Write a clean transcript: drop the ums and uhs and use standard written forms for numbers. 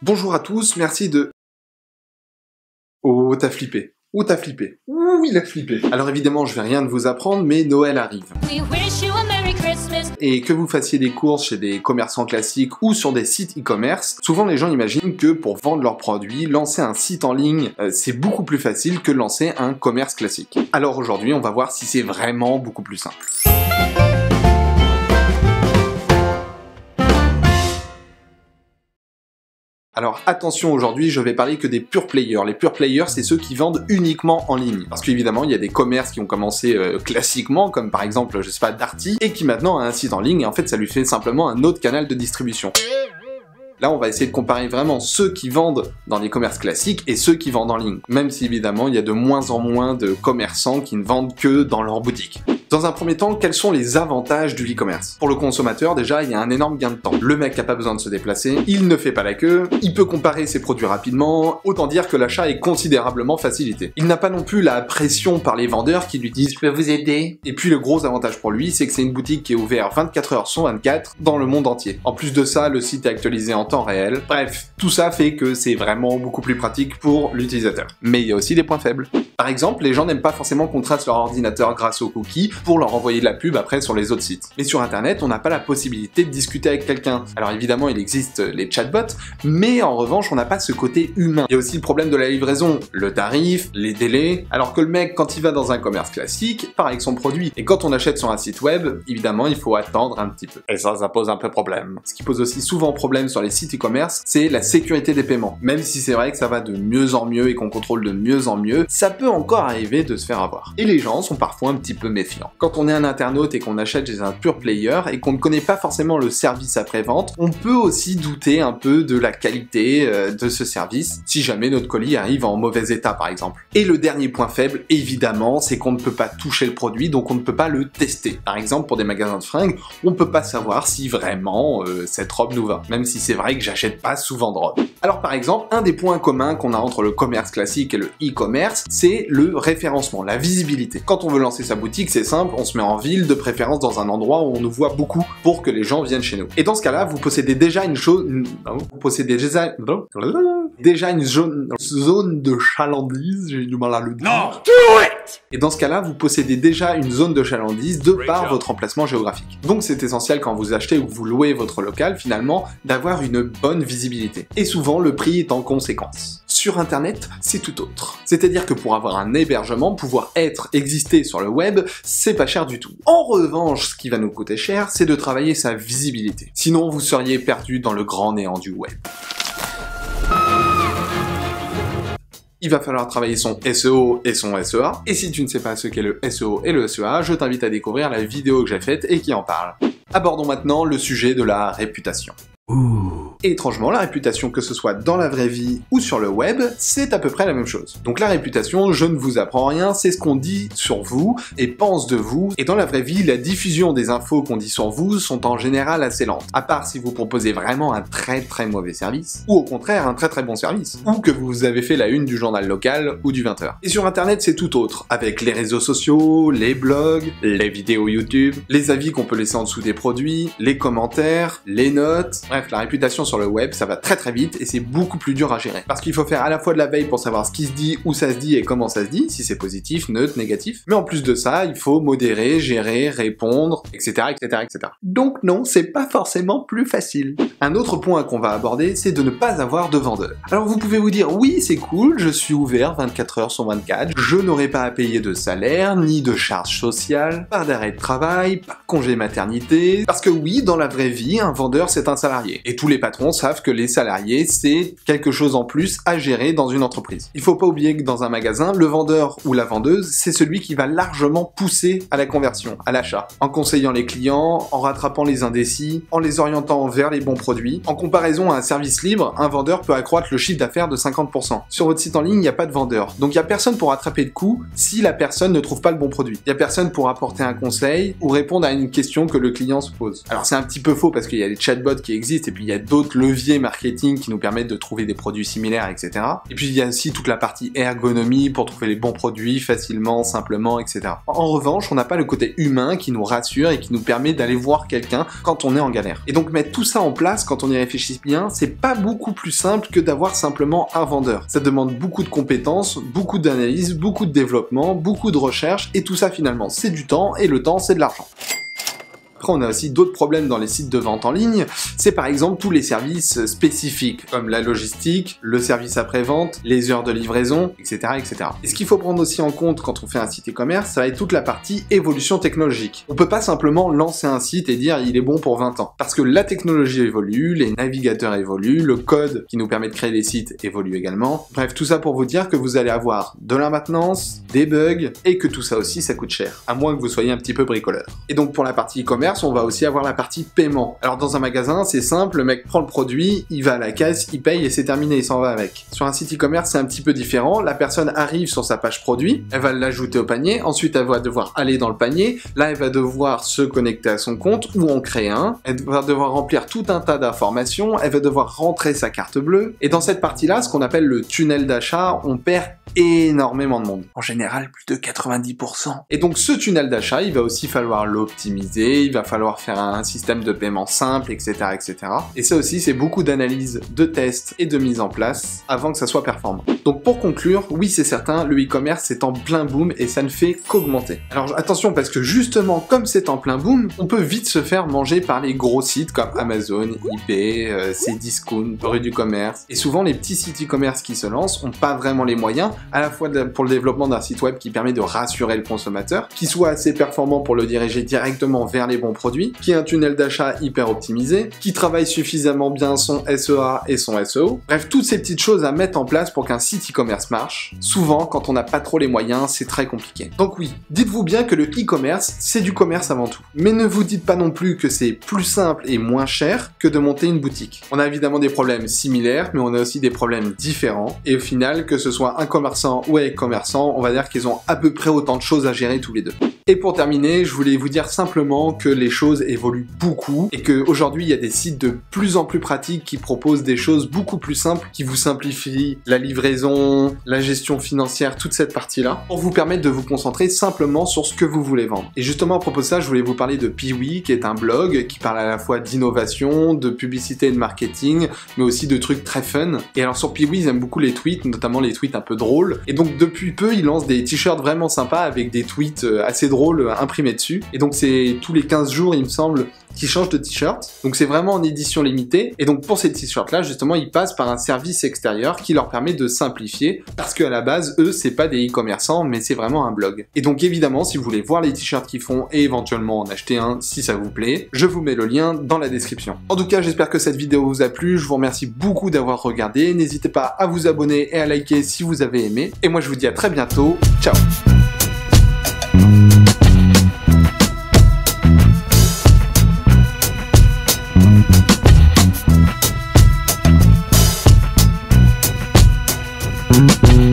Bonjour à tous, merci de... Oh, t'as flippé. Oh, t'as flippé. Ouh, il a flippé. Alors évidemment, je vais rien de vous apprendre, mais Noël arrive. Et que vous fassiez des courses chez des commerçants classiques ou sur des sites e-commerce, souvent les gens imaginent que pour vendre leurs produits, lancer un site en ligne, c'est beaucoup plus facile que lancer un commerce classique. Alors aujourd'hui, on va voir si c'est vraiment beaucoup plus simple. Alors attention, aujourd'hui je vais parler que des pure players. Les pure players, c'est ceux qui vendent uniquement en ligne. Parce qu'évidemment il y a des commerces qui ont commencé classiquement, comme par exemple, je sais pas, Darty, et qui maintenant a un site en ligne, et en fait ça lui fait simplement un autre canal de distribution. Là, on va essayer de comparer vraiment ceux qui vendent dans des commerces classiques et ceux qui vendent en ligne. Même si évidemment il y a de moins en moins de commerçants qui ne vendent que dans leur boutique. Dans un premier temps, quels sont les avantages du e-commerce? Pour le consommateur, déjà, il y a un énorme gain de temps. Le mec n'a pas besoin de se déplacer, il ne fait pas la queue, il peut comparer ses produits rapidement, autant dire que l'achat est considérablement facilité. Il n'a pas non plus la pression par les vendeurs qui lui disent « Je peux vous aider ?» Et puis le gros avantage pour lui, c'est que c'est une boutique qui est ouverte 24 heures sur 24 dans le monde entier. En plus de ça, le site est actualisé en temps réel. Bref, tout ça fait que c'est vraiment beaucoup plus pratique pour l'utilisateur. Mais il y a aussi des points faibles. Par exemple, les gens n'aiment pas forcément qu'on trace leur ordinateur grâce aux cookies pour leur envoyer de la pub après sur les autres sites. Mais sur internet, on n'a pas la possibilité de discuter avec quelqu'un. Alors évidemment, il existe les chatbots, mais en revanche, on n'a pas ce côté humain. Il y a aussi le problème de la livraison, le tarif, les délais, alors que le mec, quand il va dans un commerce classique, part avec son produit. Et quand on achète sur un site web, évidemment, il faut attendre un petit peu. Et ça pose un peu problème. Ce qui pose aussi souvent problème sur les sites e-commerce, c'est la sécurité des paiements. Même si c'est vrai que ça va de mieux en mieux et qu'on contrôle de mieux en mieux, ça peut encore arriver de se faire avoir. Et les gens sont parfois un petit peu méfiants. Quand on est un internaute et qu'on achète chez un pure player et qu'on ne connaît pas forcément le service après-vente, on peut aussi douter un peu de la qualité de ce service, si jamais notre colis arrive en mauvais état par exemple. Et le dernier point faible, évidemment, c'est qu'on ne peut pas toucher le produit, donc on ne peut pas le tester. Par exemple, pour des magasins de fringues, on ne peut pas savoir si vraiment cette robe nous va, même si c'est vrai que j'achète pas souvent de robe. Alors par exemple, un des points communs qu'on a entre le commerce classique et le e-commerce, c'est le référencement, la visibilité. Quand on veut lancer sa boutique, c'est simple, on se met en ville, de préférence dans un endroit où on nous voit beaucoup pour que les gens viennent chez nous. Et dans ce cas-là, vous possédez déjà une chose... Vous possédez déjà une zone de chalandise, j'ai du mal à le dire. Non, do it! Et dans ce cas-là, vous possédez déjà une zone de chalandise de par votre emplacement géographique. Donc c'est essentiel quand vous achetez ou que vous louez votre local, finalement, d'avoir une bonne visibilité. Et souvent, le prix est en conséquence. Sur internet, c'est tout autre. C'est-à-dire que pour avoir un hébergement, pouvoir exister sur le web, c'est pas cher du tout. En revanche, ce qui va nous coûter cher, c'est de travailler sa visibilité. Sinon, vous seriez perdu dans le grand néant du web. Il va falloir travailler son SEO et son SEA. Et si tu ne sais pas ce qu'est le SEO et le SEA, je t'invite à découvrir la vidéo que j'ai faite et qui en parle. Abordons maintenant le sujet de la réputation. Et étrangement, la réputation, que ce soit dans la vraie vie ou sur le web, c'est à peu près la même chose. Donc la réputation, je ne vous apprends rien, c'est ce qu'on dit sur vous et pense de vous, et dans la vraie vie, la diffusion des infos qu'on dit sur vous sont en général assez lentes. À part si vous proposez vraiment un très très mauvais service, ou au contraire un très très bon service, ou que vous avez fait la une du journal local ou du 20h. Et sur internet, c'est tout autre, avec les réseaux sociaux, les blogs, les vidéos YouTube, les avis qu'on peut laisser en dessous des produits, les commentaires, les notes. Bref, la réputation sur le web, ça va très très vite et c'est beaucoup plus dur à gérer. Parce qu'il faut faire à la fois de la veille pour savoir ce qui se dit, où ça se dit et comment ça se dit, si c'est positif, neutre, négatif. Mais en plus de ça, il faut modérer, gérer, répondre, etc., etc., etc. Donc non, c'est pas forcément plus facile. Un autre point qu'on va aborder, c'est de ne pas avoir de vendeur. Alors vous pouvez vous dire, oui, c'est cool, je suis ouvert 24 heures sur 24, je n'aurai pas à payer de salaire, ni de charges sociales, pas d'arrêt de travail, pas de congé maternité, parce que oui, dans la vraie vie, un vendeur c'est un salarié. Et tous les patrons savent que les salariés, c'est quelque chose en plus à gérer dans une entreprise. Il faut pas oublier que dans un magasin, le vendeur ou la vendeuse, c'est celui qui va largement pousser à la conversion, à l'achat, en conseillant les clients, en rattrapant les indécis, en les orientant vers les bons produits. En comparaison à un service libre, un vendeur peut accroître le chiffre d'affaires de 50%. Sur votre site en ligne, il n'y a pas de vendeur. Donc il n'y a personne pour attraper le coup si la personne ne trouve pas le bon produit. Il n'y a personne pour apporter un conseil ou répondre à une question que le client se pose. Alors c'est un petit peu faux parce qu'il y a des chatbots qui existent et puis il y a d'autres d'autres leviers marketing qui nous permettent de trouver des produits similaires, etc. Et puis il y a aussi toute la partie ergonomie pour trouver les bons produits facilement, simplement, etc. En revanche, on n'a pas le côté humain qui nous rassure et qui nous permet d'aller voir quelqu'un quand on est en galère. Et donc mettre tout ça en place, quand on y réfléchit bien, c'est pas beaucoup plus simple que d'avoir simplement un vendeur. Ça demande beaucoup de compétences, beaucoup d'analyse, beaucoup de développement, beaucoup de recherche, et tout ça finalement c'est du temps, et le temps c'est de l'argent. Après, on a aussi d'autres problèmes dans les sites de vente en ligne, c'est par exemple tous les services spécifiques, comme la logistique, le service après-vente, les heures de livraison, etc., etc. Et ce qu'il faut prendre aussi en compte quand on fait un site e-commerce, ça va être toute la partie évolution technologique. On peut pas simplement lancer un site et dire il est bon pour 20 ans, parce que la technologie évolue, les navigateurs évoluent, le code qui nous permet de créer les sites évolue également. Bref, tout ça pour vous dire que vous allez avoir de la maintenance, des bugs, et que tout ça aussi ça coûte cher, à moins que vous soyez un petit peu bricoleur. Et donc pour la partie e-commerce, on va aussi avoir la partie paiement. Alors dans un magasin, c'est simple, le mec prend le produit, il va à la caisse, il paye et c'est terminé, il s'en va avec. Sur un site e-commerce, c'est un petit peu différent, la personne arrive sur sa page produit, elle va l'ajouter au panier, ensuite elle va devoir aller dans le panier, là elle va devoir se connecter à son compte ou en créer un, elle va devoir remplir tout un tas d'informations, elle va devoir rentrer sa carte bleue, et dans cette partie-là, ce qu'on appelle le tunnel d'achat, on perd énormément de monde. En général, plus de 90%. Et donc ce tunnel d'achat, il va aussi falloir l'optimiser, il va falloir faire un système de paiement simple, etc., etc. Et ça aussi, c'est beaucoup d'analyse, de tests et de mise en place avant que ça soit performant. Donc pour conclure, oui c'est certain, le e-commerce c'est en plein boom et ça ne fait qu'augmenter. Alors attention parce que justement, comme c'est en plein boom, on peut vite se faire manger par les gros sites comme Amazon, eBay, Cdiscount, Rue du Commerce. Et souvent les petits sites e-commerce qui se lancent n'ont pas vraiment les moyens, à la fois pour le développement d'un site web qui permet de rassurer le consommateur, qui soit assez performant pour le diriger directement vers les bons produits, qui ait un tunnel d'achat hyper optimisé, qui travaille suffisamment bien son SEA et son SEO. Bref, toutes ces petites choses à mettre en place pour qu'un site e-commerce marche. Souvent, quand on n'a pas trop les moyens, c'est très compliqué. Donc oui, dites-vous bien que le e-commerce, c'est du commerce avant tout. Mais ne vous dites pas non plus que c'est plus simple et moins cher que de monter une boutique. On a évidemment des problèmes similaires, mais on a aussi des problèmes différents. Et au final, que ce soit un commerçant ou un e-commerçant, on va dire qu'ils ont à peu près autant de choses à gérer tous les deux. Et pour terminer, je voulais vous dire simplement que les choses évoluent beaucoup et qu'aujourd'hui il y a des sites de plus en plus pratiques qui proposent des choses beaucoup plus simples, qui vous simplifient la livraison, la gestion financière, toute cette partie-là, pour vous permettre de vous concentrer simplement sur ce que vous voulez vendre. Et justement à propos de ça, je voulais vous parler de Piwi, qui est un blog qui parle à la fois d'innovation, de publicité et de marketing, mais aussi de trucs très fun. Et alors sur Piwi, ils aiment beaucoup les tweets, notamment les tweets un peu drôles. Et donc depuis peu, ils lancent des t-shirts vraiment sympas avec des tweets assez drôles imprimés dessus. Et donc c'est tous les 15 jours, il me semble, qui changent de t-shirt. Donc c'est vraiment en édition limitée. Et donc pour ces t-shirts là, justement, ils passent par un service extérieur qui leur permet de simplifier, parce qu'à la base, eux, c'est pas des e-commerçants, mais c'est vraiment un blog. Et donc évidemment, si vous voulez voir les t-shirts qu'ils font et éventuellement en acheter un si ça vous plaît, je vous mets le lien dans la description. En tout cas, j'espère que cette vidéo vous a plu. Je vous remercie beaucoup d'avoir regardé. N'hésitez pas à vous abonner et à liker si vous avez aimé. Et moi, je vous dis à très bientôt. Ciao! Mm-hmm.